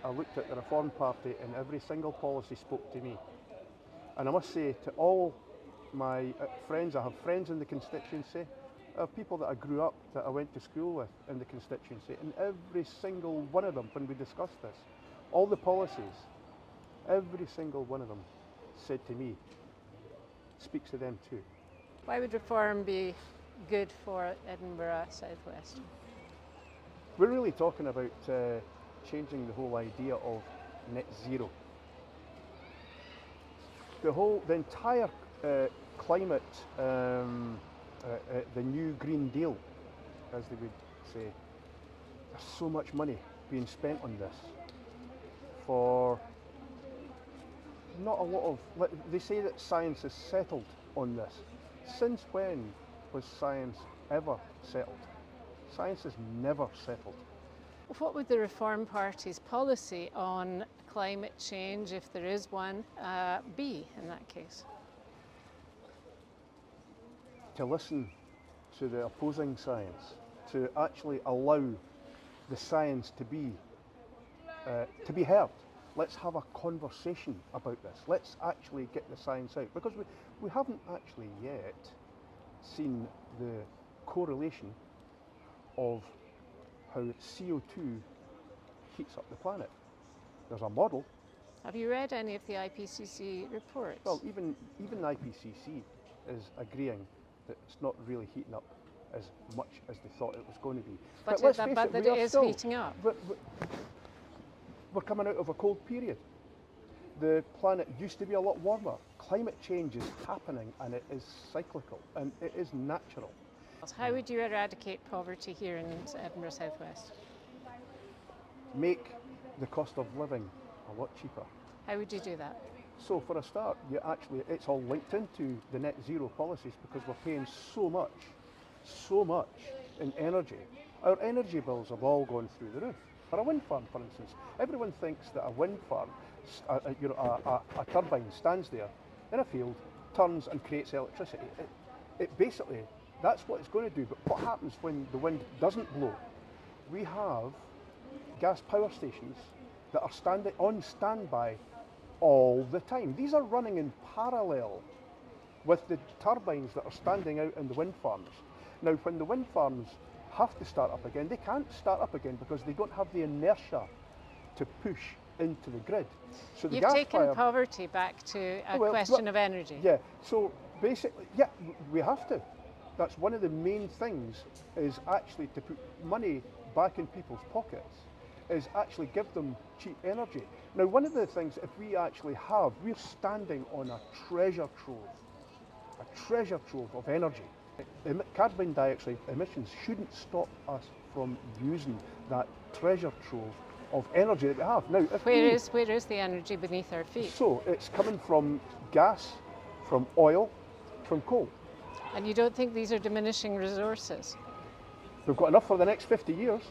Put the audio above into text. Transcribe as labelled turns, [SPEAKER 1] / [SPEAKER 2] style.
[SPEAKER 1] I looked at the Reform Party and every single policy spoke to me. And I must say to all my friends, I have friends in the constituency, I have people that I grew up, that I went to school with in the constituency, and every single one of them, when we discussed this, all the policies, every single one of them said to me, speaks to them too.
[SPEAKER 2] Why would reform be good for Edinburgh Southwest?
[SPEAKER 1] We're really talking about changing the whole idea of net zero. The entire climate, the new Green Deal, as they would say, there's so much money being spent on this for not a lot of, they say that science is settled on this. Since when was science ever settled? Science is never settled.
[SPEAKER 2] What would the Reform Party's policy on climate change, if there is one, be in that case?
[SPEAKER 1] To listen to the opposing science, to actually allow the science to be heard. Let's have a conversation about this. Let's actually get the science out, because we haven't actually yet seen the correlation of how CO2 heats up the planet. There's a model.
[SPEAKER 2] Have you read any of the IPCC reports?
[SPEAKER 1] Well, even the IPCC is agreeing that it's not really heating up as much as they thought it was going to be.
[SPEAKER 2] But
[SPEAKER 1] let's
[SPEAKER 2] that
[SPEAKER 1] face it,
[SPEAKER 2] it is heating up.
[SPEAKER 1] We're coming out of a cold period. The planet used to be a lot warmer. Climate change is happening, and it is cyclical, and it is natural.
[SPEAKER 2] How would you eradicate poverty here in Edinburgh Southwest?
[SPEAKER 1] Make the cost of living a lot cheaper.
[SPEAKER 2] How would you do that?
[SPEAKER 1] So for a start, it's all linked into the net zero policies, because we're paying so much in energy. Our energy bills have all gone through the roof. For a wind farm, for instance, everyone thinks that a wind farm, a turbine stands there in a field, turns and creates electricity. It basically, that's what it's going to do. But what happens when the wind doesn't blow? We have gas power stations that are on standby all the time. These are running in parallel with the turbines that are standing out in the wind farms. Now, when the wind farms have to start up again, they can't start up again because they don't have the inertia to push into the grid. So
[SPEAKER 2] You've taken poverty back to a question of energy.
[SPEAKER 1] Yeah, so basically, yeah, we have to. That's one of the main things, is actually to put money back in people's pockets, is actually give them cheap energy. Now, one of the things, if we actually have, we're standing on a treasure trove of energy. Carbon dioxide emissions shouldn't stop us from using that treasure trove of energy that we have. Now,
[SPEAKER 2] where is the energy beneath our feet?
[SPEAKER 1] So it's coming from gas, from oil, from coal.
[SPEAKER 2] And you don't think these are diminishing resources?
[SPEAKER 1] We've got enough for the next 50 years.